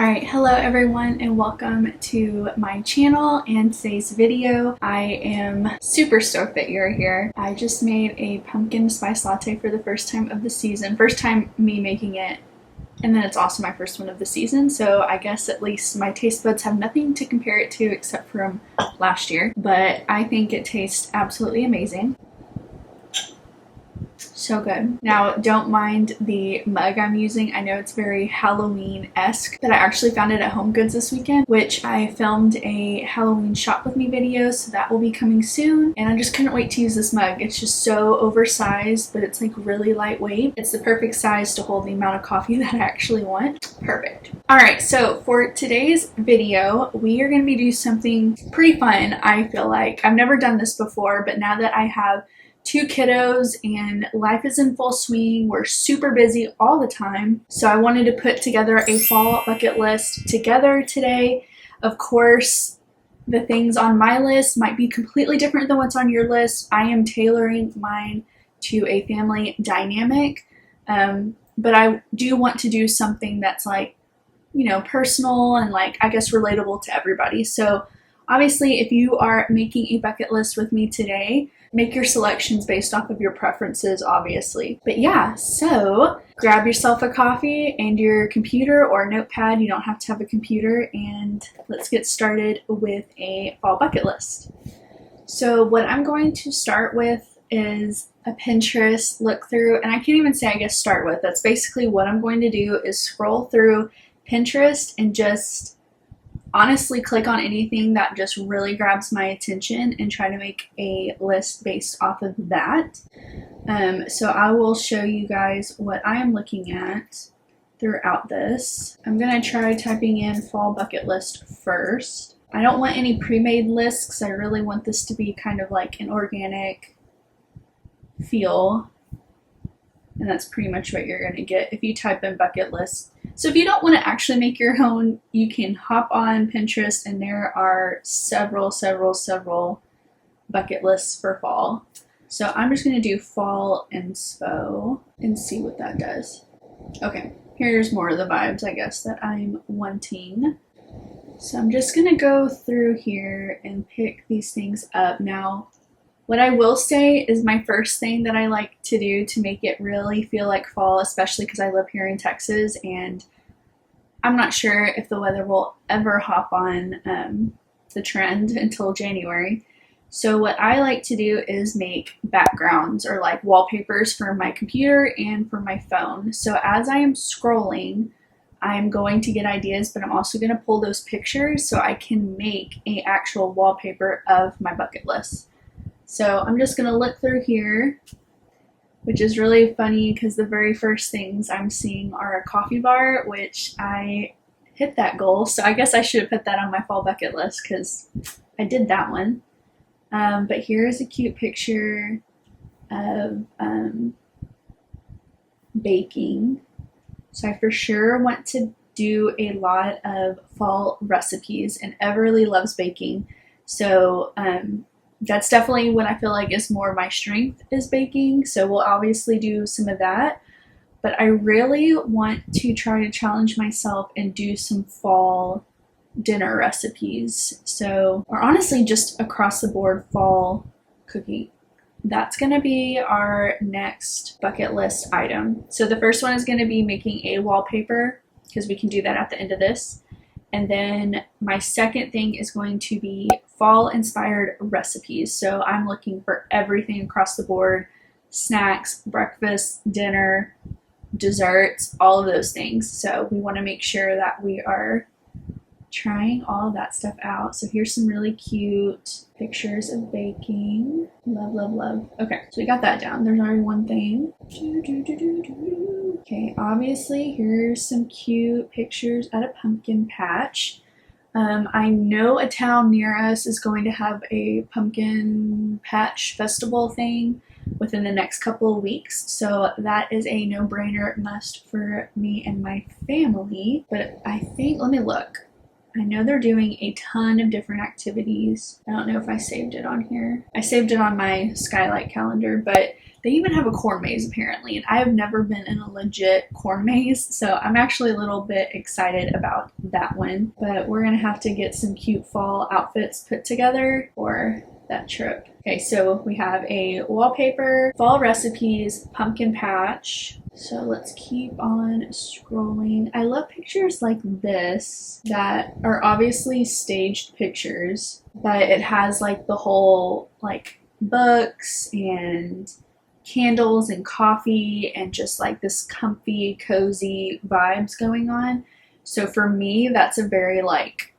Alright, hello everyone and welcome to my channel and today's video. I am super stoked that you're here. I just made a pumpkin spice latte for the first time of the season. First time me making it, and then it's also my first one of the season, so I guess at least my taste buds have nothing to compare it to except from last year. But I think it tastes absolutely amazing. So good. Now, don't mind the mug I'm using. I know it's very Halloween-esque, but I actually found it at Home Goods this weekend, which I filmed a Halloween shop with me video, so that will be coming soon. And I just couldn't wait to use this mug. It's just so oversized, but it's like really lightweight. It's the perfect size to hold the amount of coffee that I actually want. Perfect. Alright, so for today's video, we are going to be doing something pretty fun, I feel like. I've never done this before, but now that I have 2 kiddos and life is in full swing, we're super busy all the time. So I wanted to put together a fall bucket list together today. Of course, the things on my list might be completely different than what's on your list. I am tailoring mine to a family dynamic, but I do want to do something that's like, you know, personal and like, I guess, relatable to everybody. So obviously, if you are making a bucket list with me today, make your selections based off of your preferences, obviously. But yeah, so grab yourself a coffee and your computer or a notepad. You don't have to have a computer, and let's get started with a fall bucket list. So what I'm going to start with is a Pinterest look through, and I can't even say, I guess, start with. That's basically what I'm going to do, is scroll through Pinterest and just honestly click on anything that just really grabs my attention and try to make a list based off of that. So I will show you guys what I am looking at throughout this. I'm going to try typing in fall bucket list first. I don't want any pre-made lists because I really want this to be kind of like an organic feel. And that's pretty much what you're going to get if you type in bucket list. So if you don't want to actually make your own, you can hop on Pinterest and there are several bucket lists for fall. So I'm just going to do fall inspo and see what that does. Okay, here's more of the vibes, I guess, that I'm wanting. So I'm just going to go through here and pick these things up. Now, what I will say is my first thing that I like to do to make it really feel like fall, especially because I live here in Texas and I'm not sure if the weather will ever hop on the trend until January. So what I like to do is make backgrounds or like wallpapers for my computer and for my phone. So as I am scrolling, I'm going to get ideas, but I'm also going to pull those pictures so I can make an actual wallpaper of my bucket list. So I'm just going to look through here, which is really funny because the very first things I'm seeing are a coffee bar, which I hit that goal. So I guess I should have put that on my fall bucket list because I did that one. But here is a cute picture of baking. So I for sure want to do a lot of fall recipes, and Everly loves baking. So that's definitely what I feel like is more my strength, is baking. So we'll obviously do some of that. But I really want to try to challenge myself and do some fall dinner recipes. So, or honestly, just across the board fall cooking. That's going to be our next bucket list item. So the first one is going to be making a wallpaper, because we can do that at the end of this. And then my second thing is going to be fall inspired recipes. So I'm looking for everything across the board: snacks, breakfast, dinner, desserts, all of those things. So we want to make sure that we are trying all of that stuff out. So here's some really cute pictures of baking. Love, love, love. Okay, so we got that down. There's already one thing. Okay, obviously here's some cute pictures at a pumpkin patch. I know a town near us is going to have a pumpkin patch festival thing within the next couple of weeks, so that is a no-brainer must for me and my family. But I think, let me look. I know they're doing a ton of different activities. I don't know if I saved it on here. I saved it on my Skylight calendar, but they even have a corn maze apparently, and I have never been in a legit corn maze, so I'm actually a little bit excited about that one. But we're gonna have to get some cute fall outfits put together for that trip. Okay, so we have a wallpaper, fall recipes, pumpkin patch. So let's keep on scrolling. I love pictures like this that are obviously staged pictures, but it has like the whole like books and candles and coffee and just like this comfy, cozy vibes going on. So for me, that's a very like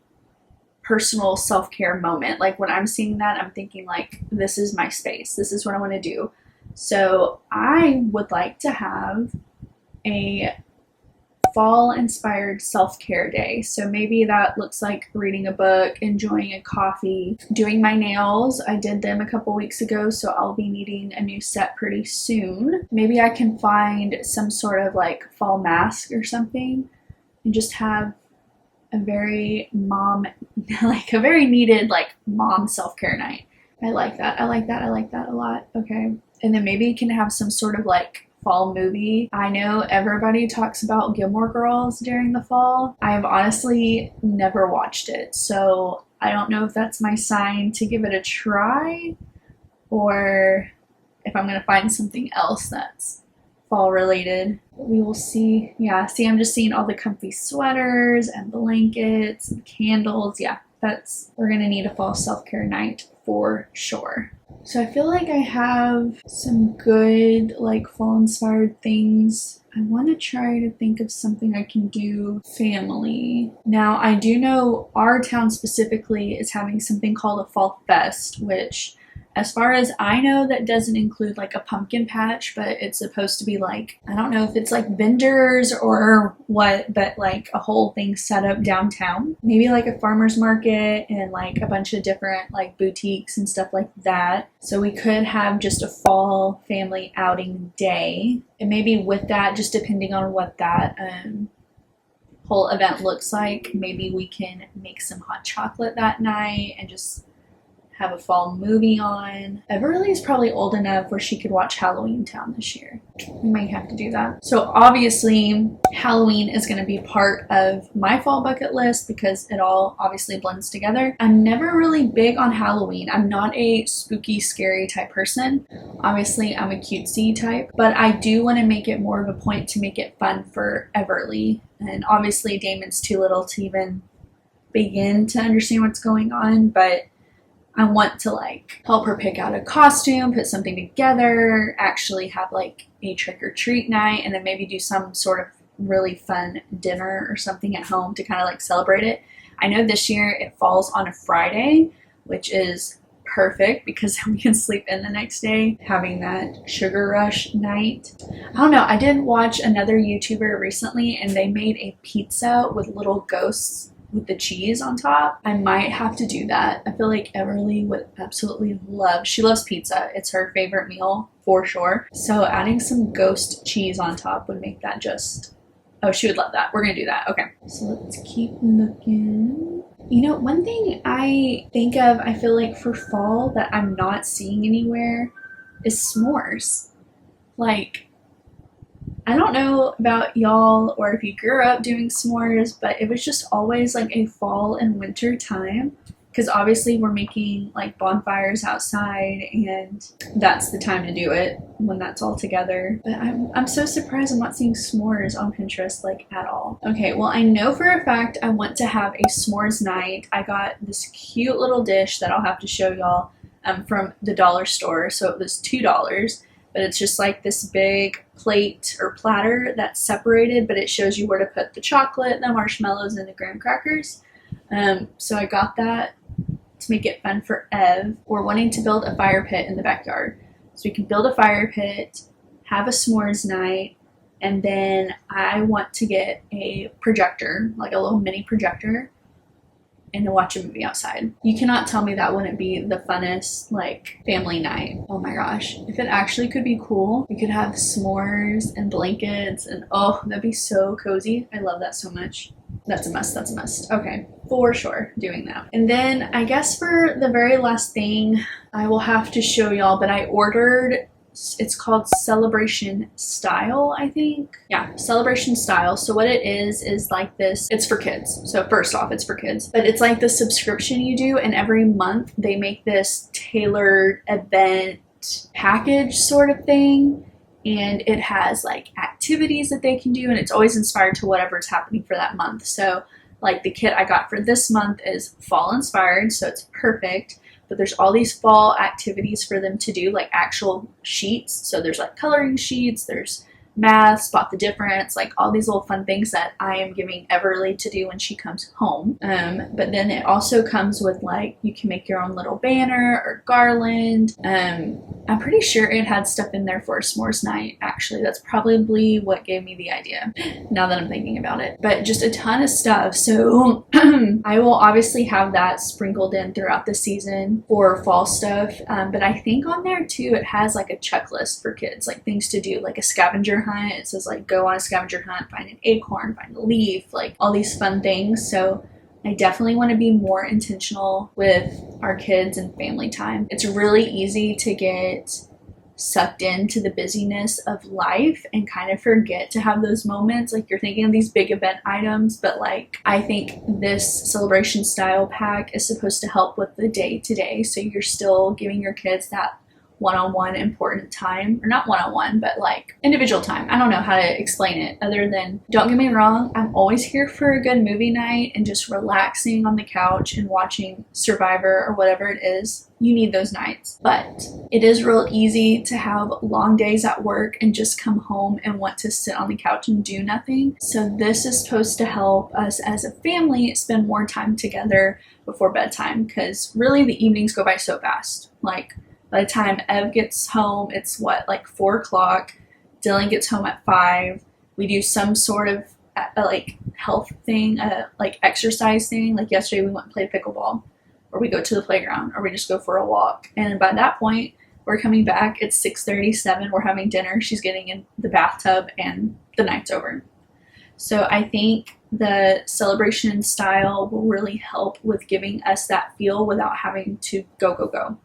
personal self-care moment. Like when I'm seeing that, I'm thinking like, this is my space. This is what I want to do. So I would like to have a fall inspired self-care day. So maybe that looks like reading a book, enjoying a coffee, doing my nails. I did them a couple weeks ago, so I'll be needing a new set pretty soon. Maybe I can find some sort of like fall mask or something and just have a very mom, like a very needed like mom self-care night. I like that. I like that. I like that a lot. Okay. And then maybe you can have some sort of like fall movie. I know everybody talks about Gilmore Girls during the fall. I have honestly never watched it, so I don't know if that's my sign to give it a try or if I'm gonna find something else that's fall related. We will see. Yeah, see, I'm just seeing all the comfy sweaters and blankets and candles. Yeah, we're gonna need a fall self-care night for sure. So I feel like I have some good like fall inspired things. I want to try to think of something I can do family. Now I do know our town specifically is having something called a fall fest, which as far as I know, that doesn't include like a pumpkin patch, but it's supposed to be like, I don't know if it's like vendors or what, but like a whole thing set up downtown. Maybe like a farmer's market and like a bunch of different like boutiques and stuff like that. So we could have just a fall family outing day. And maybe with that, just depending on what that whole event looks like, maybe we can make some hot chocolate that night and just have a fall movie on. Everly is probably old enough where she could watch Halloween Town this year. We might have to do that. So obviously Halloween is going to be part of my fall bucket list because it all obviously blends together. I'm never really big on Halloween. I'm not a spooky, scary type person. Obviously I'm a cutesy type, but I do want to make it more of a point to make it fun for Everly. And obviously Damon's too little to even begin to understand what's going on, but I want to like help her pick out a costume, put something together, actually have like a trick or treat night, and then maybe do some sort of really fun dinner or something at home to kind of like celebrate it. I know this year it falls on a Friday, which is perfect because we can sleep in the next day, having that sugar rush night. I don't know, I did watch another YouTuber recently and they made a pizza with little ghosts with the cheese on top. I might have to do that. I feel like Everly would absolutely love, she loves pizza. It's her favorite meal for sure. So adding some ghost cheese on top would make that just, oh, she would love that. We're gonna do that. Okay, so let's keep looking. You know, one thing I think of, I feel like for fall that I'm not seeing anywhere is s'mores. Like, I don't know about y'all or if you grew up doing s'mores, but it was just always like a fall and winter time because obviously we're making like bonfires outside and that's the time to do it when that's all together. But I'm so surprised I'm not seeing s'mores on Pinterest like at all. Okay, well I know for a fact I want to have a s'mores night. I got this cute little dish that I'll have to show y'all from the dollar store. So it was $2. But it's just like this big plate or platter that's separated, but it shows you where to put the chocolate, the marshmallows, and the graham crackers. So I got that to make it fun for Ev. We're wanting to build a fire pit in the backyard. So we can build a fire pit, have a s'mores night, and then I want to get a projector, like a little mini projector, and to watch a movie outside. You cannot tell me that wouldn't be the funnest like family night. Oh my gosh, if it actually could be cool, we could have s'mores and blankets and oh, that'd be so cozy. I love that so much. That's a must. That's a must. Okay, for sure, doing that. And then I guess for the very last thing, I will have to show y'all, but I ordered, it's called Celebration Style, I think. Yeah, Celebration Style. So what it is like this, it's for kids. So first off, it's for kids, but it's like the subscription you do, and every month they make this tailored event package sort of thing. And it has like activities that they can do, and it's always inspired to whatever's happening for that month. So like the kit I got for this month is fall inspired, so it's perfect. But there's all these fall activities for them to do, like actual sheets. So there's like coloring sheets, there's math, spot the difference, like all these little fun things that I am giving Everly to do when she comes home. But then it also comes with like, you can make your own little banner or garland. I'm pretty sure it had stuff in there for a s'mores night, actually. That's probably what gave me the idea, now that I'm thinking about it. But just a ton of stuff. So I will obviously have that sprinkled in throughout the season for fall stuff. But I think on there too, it has like a checklist for kids, like things to do, like a scavenger hunt. It says like go on a scavenger hunt, find an acorn, find a leaf, like all these fun things. So I definitely want to be more intentional with our kids and family time. It's really easy to get sucked into the busyness of life and kind of forget to have those moments. Like you're thinking of these big event items, but like I think this Celebration Style pack is supposed to help with the day to day. So you're still giving your kids that one-on-one important time, or not one-on-one, but like individual time. I don't know how to explain it other than, don't get me wrong, I'm always here for a good movie night and just relaxing on the couch and watching Survivor or whatever it is. You need those nights, but it is real easy to have long days at work and just come home and want to sit on the couch and do nothing. So this is supposed to help us as a family spend more time together before bedtime, because really the evenings go by so fast. Like by the time Ev gets home, it's what, like 4 o'clock. Dylan gets home at 5. We do some sort of like health thing, like exercise thing. Like yesterday we went and played pickleball, or we go to the playground, or we just go for a walk. And by that point, we're coming back. It's 6:37. We're having dinner. She's getting in the bathtub, and the night's over. So I think the Celebration Style will really help with giving us that feel without having to go.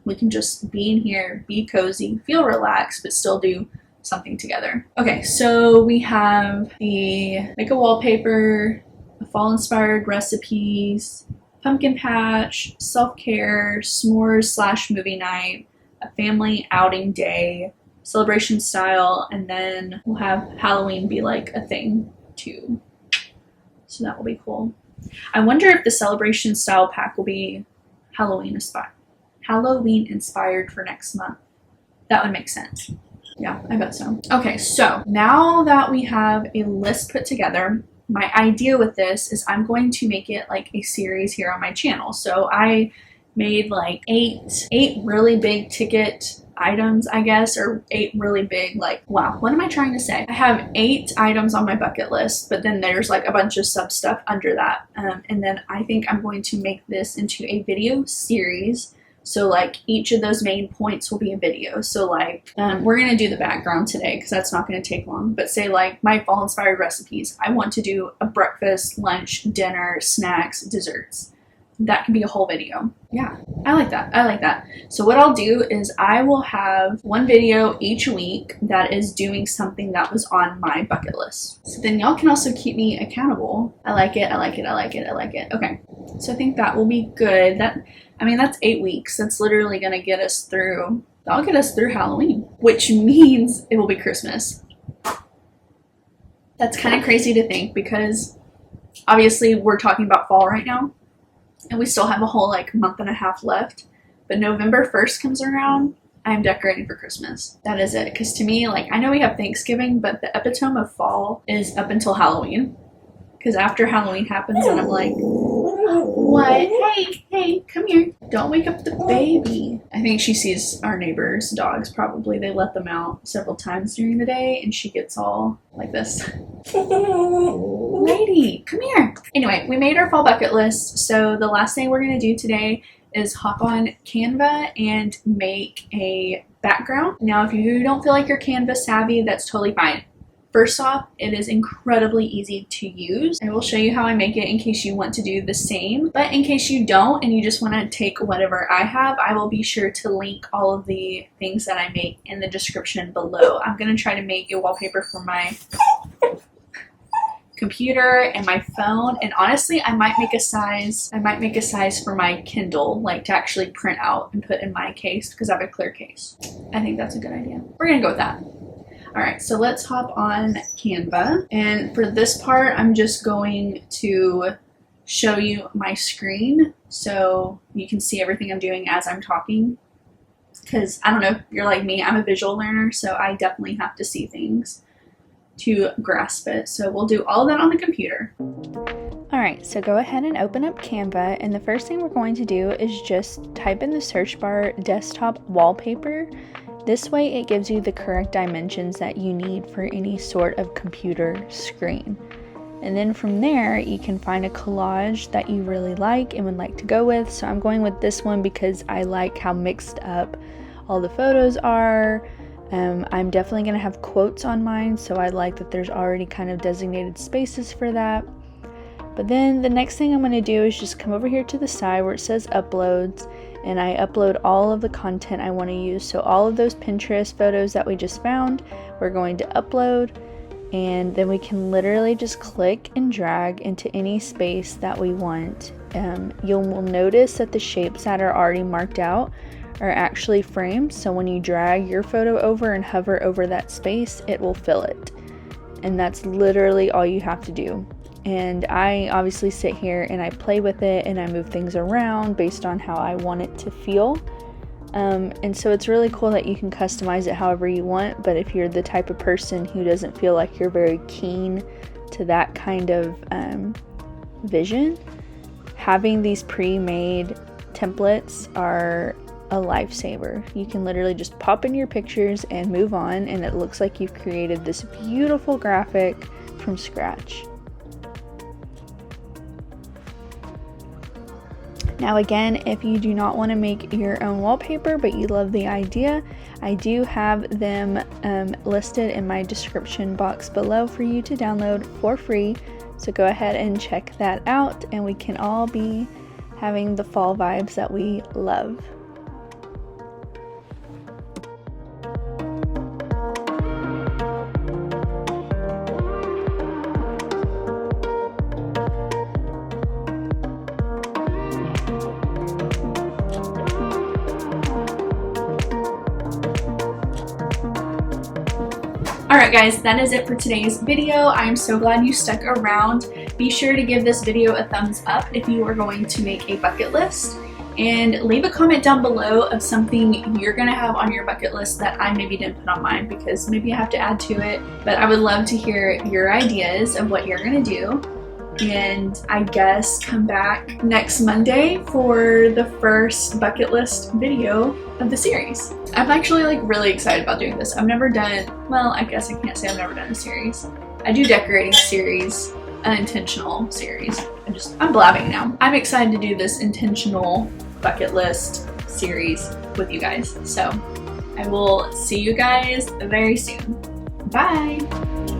We can just be in here, be cozy, feel relaxed, but still do something together. Okay, so we have the make a wallpaper, the fall inspired recipes, pumpkin patch, self-care, s'mores / movie night, a family outing day, Celebration Style, and then we'll have Halloween be like a thing too. So that will be cool. I wonder if the Celebration Style pack will be Halloween inspired for next month. That would make sense. Yeah, I bet so. Okay, so now that we have a list put together, my idea with this is I'm going to make it like a series here on my channel. So I made like eight really big ticket items, I guess, or 8 really big, like, wow, what am I trying to say? I have 8 items on my bucket list, but then there's like a bunch of sub stuff under that. And then I think I'm going to make this into a video series. So like each of those main points will be a video. So like we're going to do the background today because that's not going to take long. But say like my fall inspired recipes, I want to do a breakfast, lunch, dinner, snacks, desserts. That can be a whole video. Yeah, I like that. So what I'll do is I will have one video each week that is doing something that was on my bucket list. So then y'all can also keep me accountable. I like it. Okay, so I think that will be good. That's 8 weeks. That's literally gonna get us through, that'll get us through Halloween, which means it will be Christmas. That's kind of crazy to think because obviously we're talking about fall right now. And we still have a whole like month and a half left. But November 1st comes around, I'm decorating for Christmas. That is it. Because to me, like, I know we have Thanksgiving, but the epitome of fall is up until Halloween. Because after Halloween happens, and I'm like, what? Hey, come here. Don't wake up the baby. I think she sees our neighbors' dogs probably. They let them out several times during the day, and she gets all like this. Lady, come here. Anyway, we made our fall bucket list. So the last thing we're going to do today is hop on Canva and make a background. Now, if you don't feel like you're Canva savvy, that's totally fine. First off, it is incredibly easy to use. I will show you how I make it in case you want to do the same, but in case you don't and you just want to take whatever I have, I will be sure to link all of the things that I make in the description below. I'm going to try to make a wallpaper for my computer and my phone, and honestly I might make a size for my Kindle, like to actually print out and put in my case because I have a clear case. I think that's a good idea. We're gonna go with that. Alright, so let's hop on Canva, and for this part I'm just going to show you my screen so you can see everything I'm doing as I'm talking, because I don't know if you're like me, I'm a visual learner, so I definitely have to see things to grasp it. So we'll do all of that on the computer. Alright, so go ahead and open up Canva, and the first thing we're going to do is just type in the search bar desktop wallpaper. This way it gives you the correct dimensions that you need for any sort of computer screen. And then from there you can find a collage that you really like and would like to go with. So I'm going with this one because I like how mixed up all the photos are. I'm definitely going to have quotes on mine, so I like that there's already kind of designated spaces for that. But then the next thing I'm going to do is just come over here to the side where it says uploads, and I upload all of the content I want to use. So all of those Pinterest photos that we just found, we're going to upload, and then we can literally just click and drag into any space that we want. You will notice that the shapes that are already marked out are actually frames, so when you drag your photo over and hover over that space, it will fill it. And that's literally all you have to do. And I obviously sit here and I play with it and I move things around based on how I want it to feel. And so it's really cool that you can customize it however you want, but if you're the type of person who doesn't feel like you're very keen to that kind of vision, having these pre-made templates are a lifesaver. You can literally just pop in your pictures and move on, and it looks like you've created this beautiful graphic from scratch. Now again, if you do not want to make your own wallpaper but you love the idea, I do have them listed in my description box below for you to download for free, so go ahead and check that out and we can all be having the fall vibes that we love. Alright guys, that is it for today's video. I'm so glad you stuck around. Be sure to give this video a thumbs up if you are going to make a bucket list, and leave a comment down below of something you're going to have on your bucket list that I maybe didn't put on mine because maybe I have to add to it. But I would love to hear your ideas of what you're going to do. And I guess come back next Monday for the first bucket list video of the series. I'm actually like really excited about doing this. I've never done, well, I guess I can't say I've never done a series. I do decorating series, an intentional series. I'm blabbing now. I'm excited to do this intentional bucket list series with you guys. So I will see you guys very soon. Bye.